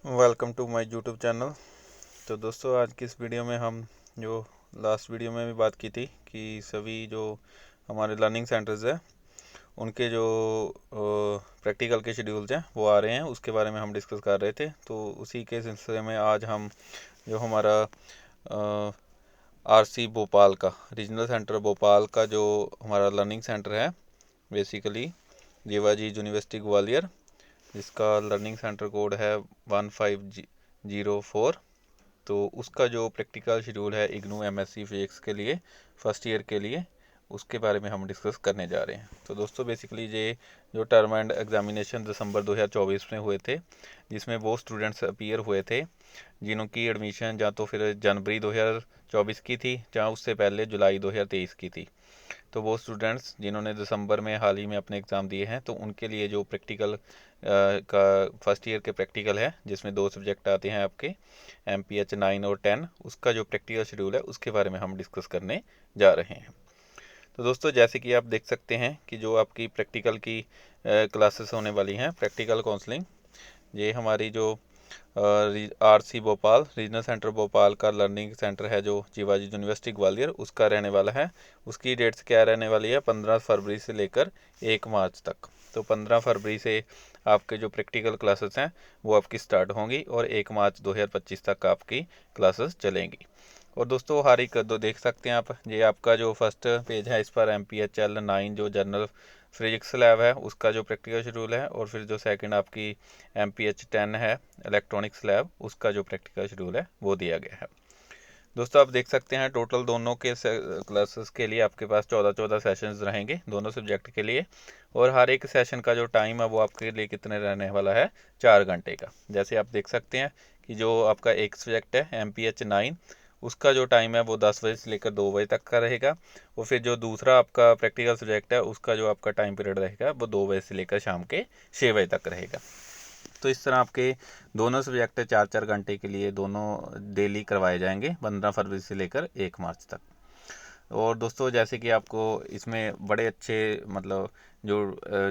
Welcome to my YouTube channel. तो दोस्तों, आज की इस वीडियो में हम जो लास्ट वीडियो में भी बात की थी कि सभी जो हमारे लर्निंग सेंटर्स है उनके जो प्रैक्टिकल के शेड्यूल्स हैं वो आ रहे हैं, उसके बारे में हम डिस्कस कर रहे थे। तो उसी के सिलसिले में आज हम जो हमारा आरसी भोपाल का रीजनल सेंटर भोपाल का जो हमारा लर्निंग सेंटर है, बेसिकली जीवाजी यूनिवर्सिटी ग्वालियर, जिसका लर्निंग सेंटर कोड है 1504। तो उसका जो प्रैक्टिकल शेड्यूल है इग्नू एमएससी फिजिक्स के लिए फर्स्ट ईयर के लिए, उसके बारे में हम डिस्कस करने जा रहे हैं। तो दोस्तों, बेसिकली ये जो टर्म एंड एग्जामिनेशन दिसंबर 2024 में हुए थे, जिसमें वो स्टूडेंट्स अपीयर हुए थे जिनकी एडमिशन या तो फिर जनवरी 2024 की थी या उससे पहले जुलाई 2023 की थी। तो वो स्टूडेंट्स जिन्होंने दिसंबर में हाल ही में अपने एग्ज़ाम दिए हैं, तो उनके लिए जो प्रैक्टिकल का फर्स्ट ईयर के प्रैक्टिकल है, जिसमें 2 सब्जेक्ट आते हैं आपके MPH 9 और 10, उसका जो प्रैक्टिकल शेड्यूल है उसके बारे में हम डिस्कस करने जा रहे हैं। तो दोस्तों, जैसे कि आप देख सकते हैं कि जो आपकी प्रैक्टिकल की क्लासेस होने वाली हैं, प्रैक्टिकल काउंसलिंग, ये हमारी जो RC Bhopal regional centre Bhopal का लर्निंग सेंटर है जो जीवाजी यूनिवर्सिटी ग्वालियर, उसका रहने वाला है। उसकी डेट्स क्या रहने वाली है, 15 फरवरी से लेकर 1 मार्च तक। तो 15 फरवरी से आपके जो प्रैक्टिकल क्लासेस हैं वो आपकी स्टार्ट होंगी और 1 मार्च 2025 तक आपकी क्लासेस चलेंगी। और दोस्तों, हर एक दो देख सकते हैं आप, ये आपका जो फर्स्ट पेज है इस पर MPHL 9 जो जनरल फिजिक्स लैब है उसका जो प्रैक्टिकल शेड्यूल है, और फिर जो सेकंड आपकी MPH 10 है इलेक्ट्रॉनिक्स लैब, उसका जो प्रैक्टिकल शेड्यूल है वो दिया गया है। दोस्तों, आप देख सकते हैं टोटल दोनों के क्लासेस के लिए आपके पास 14 सेशंस रहेंगे दोनों सब्जेक्ट के लिए, और हर एक सेशन का जो टाइम है वो आपके लिए कितने रहने वाला है, 4 घंटे का। जैसे आप देख सकते हैं कि जो आपका एक सब्जेक्ट है MPH 9, उसका जो टाइम है वो 10 बजे से लेकर 2 बजे तक का रहेगा, और फिर जो दूसरा आपका प्रैक्टिकल सब्जेक्ट है उसका जो आपका टाइम पीरियड रहेगा वो 2 बजे से लेकर शाम के 6 बजे तक रहेगा। तो इस तरह आपके दोनों सब्जेक्ट 4-4 घंटे के लिए दोनों डेली करवाए जाएंगे 15 फरवरी से लेकर 1 मार्च तक। और दोस्तों, जैसे कि आपको इसमें बड़े अच्छे मतलब जो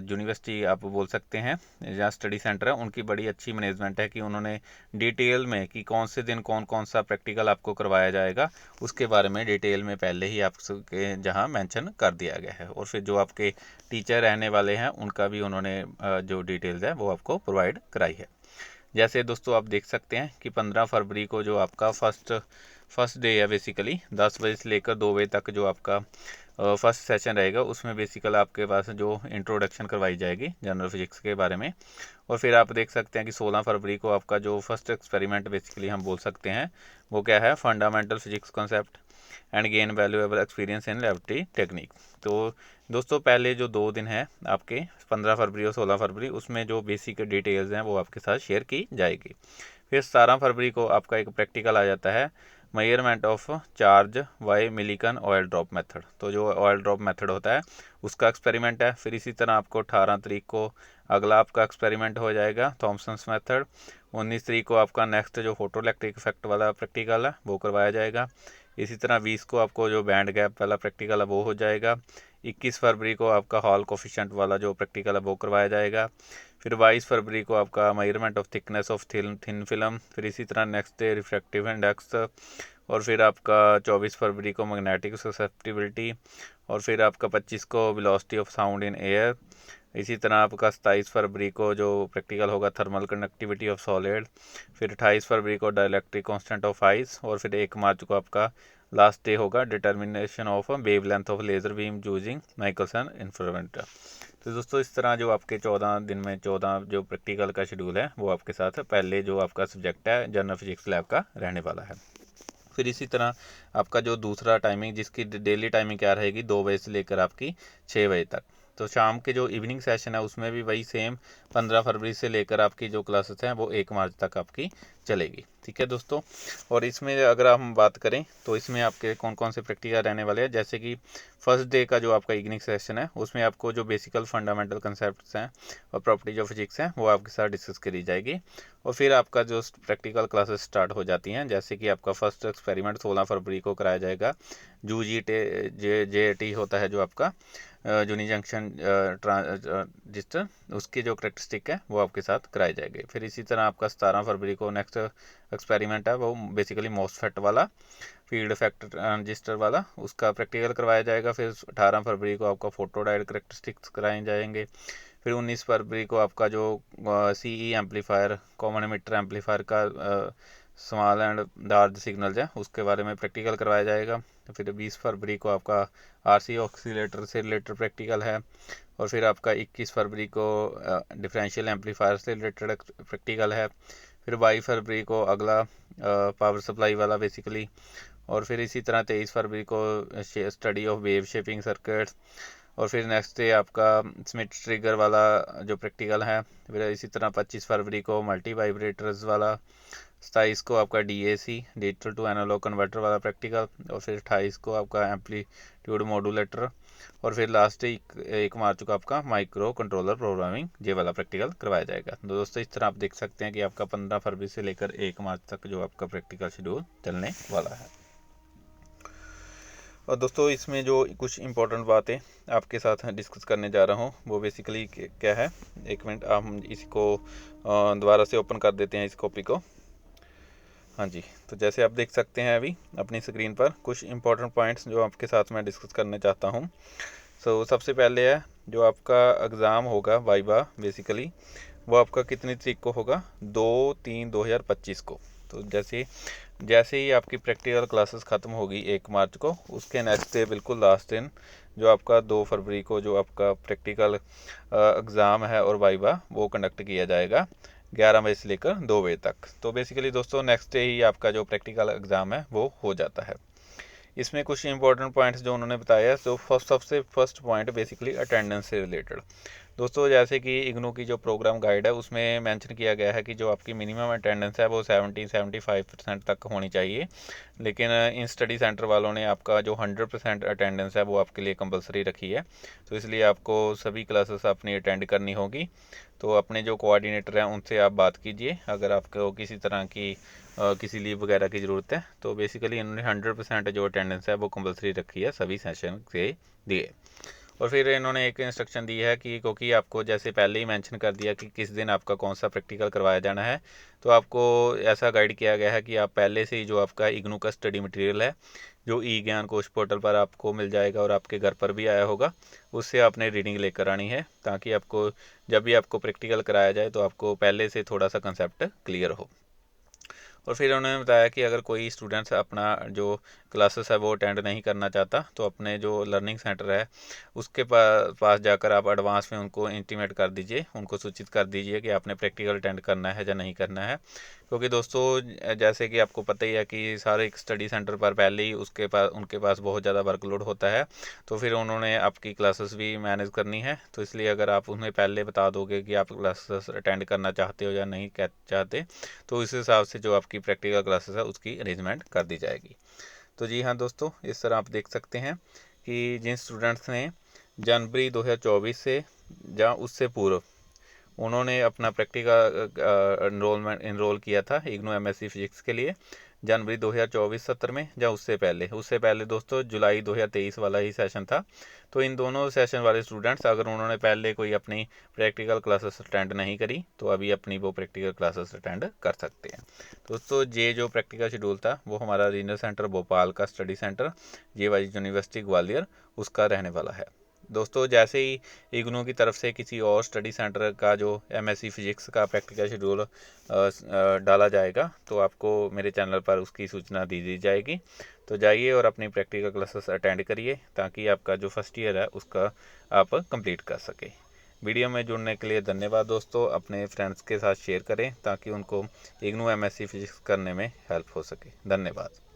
यूनिवर्सिटी आप बोल सकते हैं या स्टडी सेंटर है, उनकी बड़ी अच्छी मैनेजमेंट है कि उन्होंने डिटेल में कि कौन से दिन कौन कौन सा प्रैक्टिकल आपको करवाया जाएगा उसके बारे में डिटेल में पहले ही आपके जहां मेंशन कर दिया गया है। और फिर जो आपके टीचर रहने वाले हैं उनका भी उन्होंने जो डिटेल्स है वो आपको प्रोवाइड कराई है। जैसे दोस्तों, आप देख सकते हैं कि 15 फरवरी को जो आपका फर्स्ट डे है, बेसिकली 10 बजे से लेकर 2 बजे तक जो आपका फर्स्ट सेशन रहेगा, उसमें बेसिकल आपके पास जो इंट्रोडक्शन करवाई जाएगी जनरल फिजिक्स के बारे में। और फिर आप देख सकते हैं कि 16 फरवरी को आपका जो फर्स्ट एक्सपेरिमेंट बेसिकली हम बोल सकते हैं वो क्या है, fundamental physics concept and gain valuable experience in laboratory technique. तो दोस्तों, पहले जो 2 दिन हैं आपके 15 फरवरी और 16 फरवरी, उसमें जो बेसिक डिटेल्स हैं वो आपके साथ शेयर की जाएगी। फिर 17 फरवरी को आपका एक प्रैक्टिकल आ जाता है, measurement of charge by Millikan oil drop method. तो जो ऑयल ड्रॉप मेथड होता है उसका एक्सपेरिमेंट है। फिर इसी तरह आपको 18 तारीख को अगला आपका एक्सपेरिमेंट हो जाएगा, थॉमसन्स मेथड। 19 तारीख को आपका नेक्स्ट जो फोटो इलेक्ट्रिक इफेक्ट वाला प्रैक्टिकल है वो करवाया जाएगा। इसी तरह 20 को आपको जो बैंड गैप वाला प्रैक्टिकल है वो हो जाएगा। 21 फरवरी को आपका हॉल कोफिशिएंट वाला जो प्रैक्टिकल है वो करवाया जाएगा। फिर 22 फरवरी को आपका measurement of thickness of thin film. फिर इसी तरह नेक्स्ट डे रिफ्रैक्टिव इंडेक्स। और फिर आपका 24 फरवरी को मैग्नेटिक ससेप्टिबिलिटी। और फिर आपका 25 को velocity of sound in air. इसी तरह आपका 27 फरवरी को जो प्रैक्टिकल होगा, थर्मल कंडक्टिविटी ऑफ सॉलिड। फिर 28 फरवरी को डायलैक्ट्रिक कांस्टेंट ऑफ आइस। और फिर 1 मार्च को आपका लास्ट डे होगा, determination of wave length of laser beam using Michelson infrared. तो दोस्तों, इस तरह जो आपके 14 दिन में 14 जो प्रैक्टिकल का शेड्यूल है वो आपके साथ पहले जो आपका सब्जेक्ट है जनरल फिजिक्स लैब का रहने वाला है। फिर इसी तरह आपका जो दूसरा टाइमिंग, जिसकी डेली टाइमिंग क्या रहेगी, 2 बजे से लेकर आपकी 6 बजे तक। तो शाम के जो इवनिंग सेशन है उसमें भी वही सेम 15 फरवरी से लेकर आपकी जो क्लासेस हैं वो 1 मार्च तक आपकी चलेगी। ठीक है दोस्तों। और इसमें अगर हम बात करें तो इसमें आपके कौन कौन से प्रैक्टिकल रहने वाले हैं, जैसे कि फर्स्ट डे का जो आपका इवनिंग सेशन है उसमें आपको जो बेसिकल फंडामेंटल कंसेप्ट्स हैं और प्रॉपर्टीज ऑफ फिजिक्स हैं वो आपके साथ डिस्कस करी जाएगी। और फिर आपका जो प्रैक्टिकल क्लासेस स्टार्ट हो जाती हैं, जैसे कि आपका फर्स्ट एक्सपेरिमेंट 16 फरवरी को कराया जाएगा। जू जी टे जे जे टी होता है जो आपका जूनी जंक्शन ट्रांजिस्टर, उसकी जो करेक्टरिस्टिक है वो आपके साथ कराई जाएगी। फिर इसी तरह आपका 17 फरवरी को नेक्स्ट एक्सपेरिमेंट है, वो बेसिकली मॉसफेट वाला, फील्ड इफेक्ट ट्रांजिस्टर वाला, उसका प्रैक्टिकल करवाया जाएगा। फिर 18 फरवरी को आपका फोटो डायोड करेक्टरिस्टिक्स कराए जाएंगे। फिर 19 फरवरी को आपका जो CE amplifier, common emitter amplifier का स्मॉल एंड लार्ज सिग्नल्स है, उसके बारे में प्रैक्टिकल करवाया जाएगा। फिर 20 फरवरी को आपका RC ऑक्सीलेटर से रिलेटेड प्रैक्टिकल है। और फिर आपका 21 फरवरी को डिफरेंशियल एम्पलीफायर से रिलेटेड प्रैक्टिकल है। फिर 22 फरवरी को अगला पावर सप्लाई वाला बेसिकली। और फिर इसी तरह 23 फरवरी को study of wave shaping circuits. और फिर नेक्स्ट डे आपका स्मिथ ट्रिगर वाला जो प्रैक्टिकल है। फिर इसी तरह 25 फरवरी को मल्टी वाइब्रेटर्स वाला। 27 को आपका DAC, digital to analogue converter वाला प्रैक्टिकल। और फिर 28 को आपका एम्पलीट्यूड मॉड्यूलेटर। और फिर लास्ट 1 मार्च को आपका माइक्रो कंट्रोलर प्रोग्रामिंग ये वाला प्रैक्टिकल करवाया जाएगा। तो दोस्तों इस तरह आप देख सकते हैं कि आपका 15 फरवरी से लेकर 1 मार्च तक जो आपका प्रैक्टिकल शेड्यूल चलने वाला है। और दोस्तों इसमें जो कुछ इंपॉर्टेंट बातें आपके साथ डिस्कस करने जा रहा हूँ वो बेसिकली क्या है, एक मिनट हम इसको दोबारा से ओपन कर देते हैं इस कॉपी को। हाँ जी, तो जैसे आप देख सकते हैं अभी अपनी स्क्रीन पर कुछ इंपॉर्टेंट पॉइंट्स जो आपके साथ मैं डिस्कस करने चाहता हूँ। सबसे पहले है जो आपका एग्ज़ाम होगा वाइवा बेसिकली, वो आपका कितनी तारीख को होगा, 2/3/2025 को। तो जैसे ही आपकी प्रैक्टिकल क्लासेस ख़त्म होगी 1 मार्च को, उसके नेक्स्ट डे बिल्कुल लास्ट दिन जो आपका 2 फरवरी को जो आपका प्रैक्टिकल एग्ज़ाम है और वाइवा वो कंडक्ट किया जाएगा 11 बजे से लेकर 2 बजे तक। तो बेसिकली दोस्तों नेक्स्ट डे ही आपका जो प्रैक्टिकल एग्ज़ाम है वो हो जाता है। इसमें कुछ इंपॉर्टेंट पॉइंट्स जो उन्होंने बताया, तो सबसे फर्स्ट पॉइंट बेसिकली अटेंडेंस से रिलेटेड। दोस्तों जैसे कि इग्नू की जो प्रोग्राम गाइड है उसमें मेंशन किया गया है कि जो आपकी मिनिमम अटेंडेंस है वो 75% तक होनी चाहिए। लेकिन इन स्टडी सेंटर वालों ने आपका जो 100% अटेंडेंस है वो आपके लिए कंपलसरी रखी है। तो इसलिए आपको सभी क्लासेस अपनी अटेंड करनी होगी। तो अपने जो कोऑर्डिनेटर हैं उनसे आप बात कीजिए अगर आपको किसी तरह की किसी लीव वगैरह की ज़रूरत है। तो बेसिकली इन्होंने 100% जो अटेंडेंस है वो कंपलसरी रखी है सभी सेशन के लिए। और फिर इन्होंने एक इंस्ट्रक्शन दी है कि क्योंकि आपको जैसे पहले ही मेंशन कर दिया कि किस दिन आपका कौन सा प्रैक्टिकल करवाया जाना है, तो आपको ऐसा गाइड किया गया है कि आप पहले से ही जो आपका इग्नू का स्टडी मटेरियल है जो ई ज्ञान कोश पोर्टल पर आपको मिल जाएगा और आपके घर पर भी आया होगा, उससे आपने रीडिंग लेकर आनी है, ताकि आपको जब भी आपको प्रैक्टिकल कराया जाए तो आपको पहले से थोड़ा सा कंसेप्ट क्लियर हो। और फिर उन्होंने बताया कि अगर कोई स्टूडेंट्स अपना जो क्लासेस है वो अटेंड नहीं करना चाहता तो अपने जो लर्निंग सेंटर है उसके पास जाकर आप एडवांस में उनको इंटीमेट कर दीजिए, उनको सूचित कर दीजिए कि आपने प्रैक्टिकल अटेंड करना है या नहीं करना है। क्योंकि दोस्तों जैसे कि आपको पता ही है कि सारे स्टडी सेंटर पर पहले ही उनके पास बहुत ज़्यादा वर्कलोड होता है, तो फिर उन्होंने आपकी क्लासेस भी मैनेज करनी है। तो इसलिए अगर आप उन्हें पहले बता दोगे कि आप क्लासेस अटेंड करना चाहते हो या नहीं चाहते, तो इस हिसाब से जो आपकी प्रैक्टिकल क्लासेस है उसकी अरेंजमेंट कर दी जाएगी। तो जी हाँ दोस्तों, इस तरह आप देख सकते हैं कि जिन स्टूडेंट्स ने जनवरी 2024 से या उससे पूर्व उन्होंने अपना प्रैक्टिकल इनरोल किया था इग्नू MSc फिजिक्स के लिए जनवरी 2024 सत्र में, या उससे पहले दोस्तों जुलाई 2023 वाला ही सेशन था। तो इन दोनों सेशन वाले स्टूडेंट्स अगर उन्होंने पहले कोई अपनी प्रैक्टिकल क्लासेस अटेंड नहीं करी तो अभी अपनी वो प्रैक्टिकल क्लासेस अटेंड कर सकते हैं। दोस्तों ये जो प्रैक्टिकल शेड्यूल था वो हमारा रीजनल सेंटर भोपाल का study centre JY university Gwalior उसका रहने वाला है। दोस्तों जैसे ही इग्नू की तरफ से किसी और स्टडी सेंटर का जो MSc फिजिक्स का प्रैक्टिकल शेड्यूल डाला जाएगा तो आपको मेरे चैनल पर उसकी सूचना दी दी जाएगी। तो जाइए और अपनी प्रैक्टिकल क्लासेस अटेंड करिए ताकि आपका जो फर्स्ट ईयर है उसका आप कंप्लीट कर सके। वीडियो में जुड़ने के लिए धन्यवाद दोस्तों। अपने फ्रेंड्स के साथ शेयर करें ताकि उनको इग्नू MSc फिजिक्स करने में हेल्प हो सके। धन्यवाद।